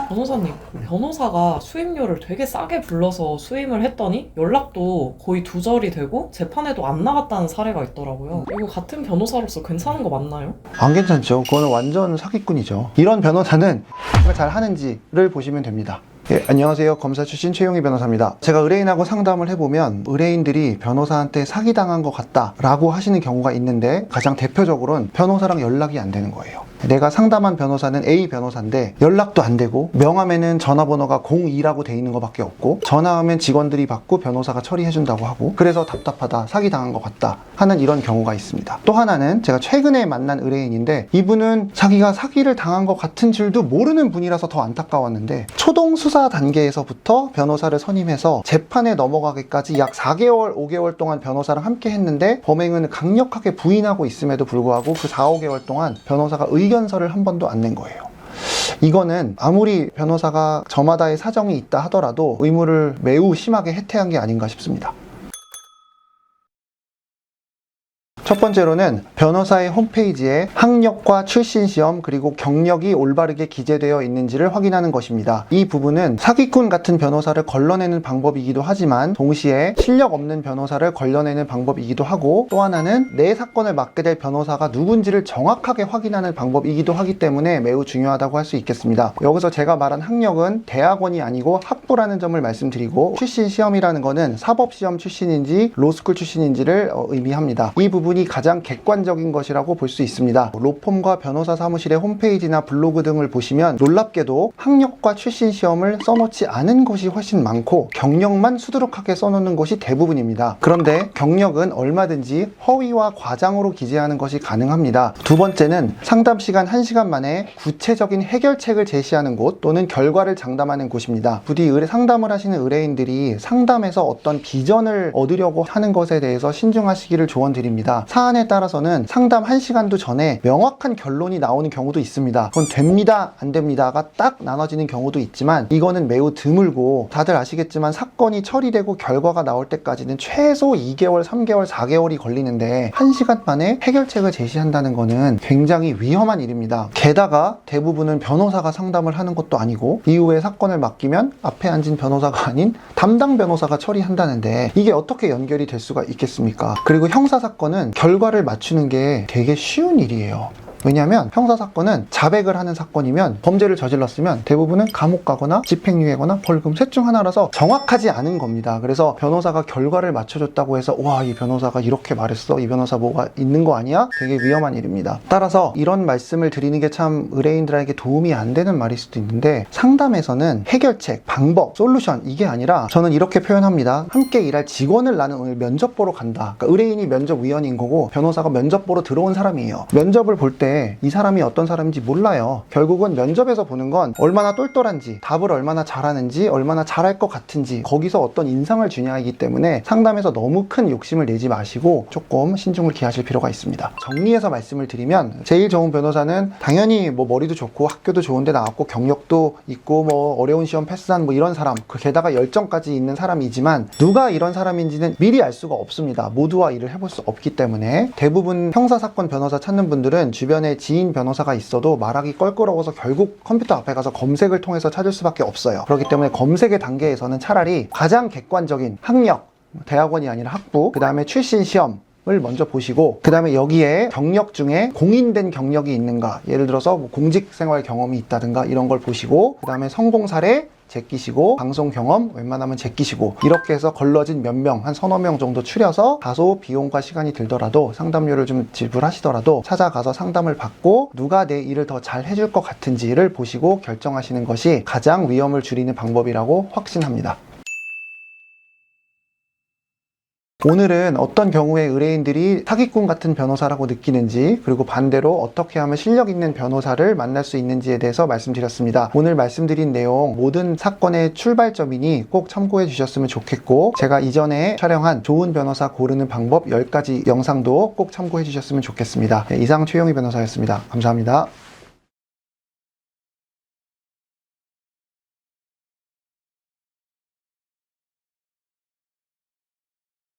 변호사님, 변호사가 수임료를 되게 싸게 불러서 수임을 했더니 연락도 거의 두절이 되고 재판에도 안 나갔다는 사례가 있더라고요. 이거 같은 변호사로서 괜찮은 거 맞나요? 안 괜찮죠. 그거는 완전 사기꾼이죠. 이런 변호사는 잘 하는지를 보시면 됩니다. 예, 안녕하세요. 검사 출신 최용희 변호사입니다. 제가 의뢰인하고 상담을 해보면 의뢰인들이 변호사한테 사기당한 것 같다 라고 하시는 경우가 있는데, 가장 대표적으로는 변호사랑 연락이 안 되는 거예요. 내가 상담한 변호사는 A 변호사인데 연락도 안 되고, 명함에는 전화번호가 02라고 돼 있는 것밖에 없고, 전화하면 직원들이 받고 변호사가 처리해준다고 하고, 그래서 답답하다, 사기당한 것 같다 하는 이런 경우가 있습니다. 또 하나는 제가 최근에 만난 의뢰인인데, 이분은 자기가 사기를 당한 것 같은 줄도 모르는 분이라서 더 안타까웠는데, 초동 수사 단계에서부터 변호사를 선임해서 재판에 넘어가기까지 약 4개월, 5개월 동안 변호사랑 함께 했는데, 범행은 강력하게 부인하고 있음에도 불구하고 그 4, 5개월 동안 변호사가 의견서를 한 번도 안 낸 거예요. 이거는 아무리 변호사가 저마다의 사정이 있다 하더라도 의무를 매우 심하게 해태한 게 아닌가 싶습니다. 첫 번째로는 변호사의 홈페이지에 학력과 출신 시험 그리고 경력이 올바르게 기재되어 있는지를 확인하는 것입니다. 이 부분은 사기꾼 같은 변호사를 걸러내는 방법이기도 하지만, 동시에 실력 없는 변호사를 걸러내는 방법이기도 하고, 또 하나는 내 사건을 맡게 될 변호사가 누군지를 정확하게 확인하는 방법이기도 하기 때문에 매우 중요하다고 할 수 있겠습니다. 여기서 제가 말한 학력은 대학원이 아니고 학부라는 점을 말씀드리고, 출신 시험이라는 거는 사법시험 출신인지 로스쿨 출신인지를 의미합니다. 이 부분이 가장 객관적인 것이라고 볼 수 있습니다. 로펌과 변호사 사무실의 홈페이지나 블로그 등을 보시면 놀랍게도 학력과 출신 시험을 써놓지 않은 것이 훨씬 많고, 경력만 수두룩하게 써놓는 것이 대부분입니다. 그런데 경력은 얼마든지 허위와 과장으로 기재하는 것이 가능합니다. 두 번째는 상담 시간 1시간 만에 구체적인 해결책을 제시하는 곳 또는 결과를 장담하는 곳입니다. 부디 상담을 하시는 의뢰인들이 상담에서 어떤 비전을 얻으려고 하는 것에 대해서 신중하시기를 조언드립니다. 사안에 따라서는 상담 1시간도 전에 명확한 결론이 나오는 경우도 있습니다. 그건 됩니다, 안 됩니다가 딱 나눠지는 경우도 있지만, 이거는 매우 드물고, 다들 아시겠지만 사건이 처리되고 결과가 나올 때까지는 최소 2개월, 3개월, 4개월이 걸리는데 1시간 만에 해결책을 제시한다는 거는 굉장히 위험한 일입니다. 게다가 대부분은 변호사가 상담을 하는 것도 아니고, 이후에 사건을 맡기면 앞에 앉은 변호사가 아닌 담당 변호사가 처리한다는데 이게 어떻게 연결이 될 수가 있겠습니까? 그리고 형사사건은 결과를 맞추는 게 되게 쉬운 일이에요. 왜냐하면 형사사건은 자백을 하는 사건이면, 범죄를 저질렀으면 대부분은 감옥 가거나 집행유예거나 벌금 셋 중 하나라서 정확하지 않은 겁니다. 그래서 변호사가 결과를 맞춰줬다고 해서 와, 이 변호사가 이렇게 말했어, 이 변호사 뭐가 있는 거 아니야? 되게 위험한 일입니다. 따라서 이런 말씀을 드리는 게 참 의뢰인들에게 도움이 안 되는 말일 수도 있는데, 상담에서는 해결책, 방법, 솔루션 이게 아니라 저는 이렇게 표현합니다. 함께 일할 직원을 나는 오늘 면접 보러 간다. 그러니까 의뢰인이 면접위원인 거고 변호사가 면접 보러 들어온 사람이에요. 면접을 볼 때 이 사람이 어떤 사람인지 몰라요. 결국은 면접에서 보는 건 얼마나 똘똘한지, 답을 얼마나 잘하는지, 얼마나 잘할 것 같은지, 거기서 어떤 인상을 주냐이기 때문에 상담에서 너무 큰 욕심을 내지 마시고 조금 신중을 기하실 필요가 있습니다. 정리해서 말씀을 드리면, 제일 좋은 변호사는 당연히 머리도 좋고 학교도 좋은데 나왔고 경력도 있고 어려운 시험 패스한 이런 사람, 게다가 열정까지 있는 사람이지만, 누가 이런 사람인지는 미리 알 수가 없습니다. 모두와 일을 해볼 수 없기 때문에. 대부분 형사사건 변호사 찾는 분들은 주변에 지인 변호사가 있어도 말하기 껄끄러워서 결국 컴퓨터 앞에 가서 검색을 통해서 찾을 수밖에 없어요. 그렇기 때문에 검색의 단계에서는 차라리 가장 객관적인 학력, 대학원이 아니라 학부, 그 다음에 출신 시험 을 먼저 보시고, 그 다음에 여기에 경력 중에 공인된 경력이 있는가, 예를 들어서 공직생활 경험이 있다든가 이런 걸 보시고, 그 다음에 성공 사례 제끼시고, 방송 경험 웬만하면 제끼시고, 이렇게 해서 걸러진 몇 명, 한 서너 명 정도 추려서 다소 비용과 시간이 들더라도, 상담료를 좀 지불하시더라도 찾아가서 상담을 받고 누가 내 일을 더 잘 해줄 것 같은지를 보시고 결정하시는 것이 가장 위험을 줄이는 방법이라고 확신합니다. 오늘은 어떤 경우에 의뢰인들이 사기꾼 같은 변호사라고 느끼는지, 그리고 반대로 어떻게 하면 실력 있는 변호사를 만날 수 있는지에 대해서 말씀드렸습니다. 오늘 말씀드린 내용 모든 사건의 출발점이니 꼭 참고해 주셨으면 좋겠고, 제가 이전에 촬영한 좋은 변호사 고르는 방법 10가지 영상도 꼭 참고해 주셨으면 좋겠습니다. 네, 이상 최용희 변호사였습니다. 감사합니다.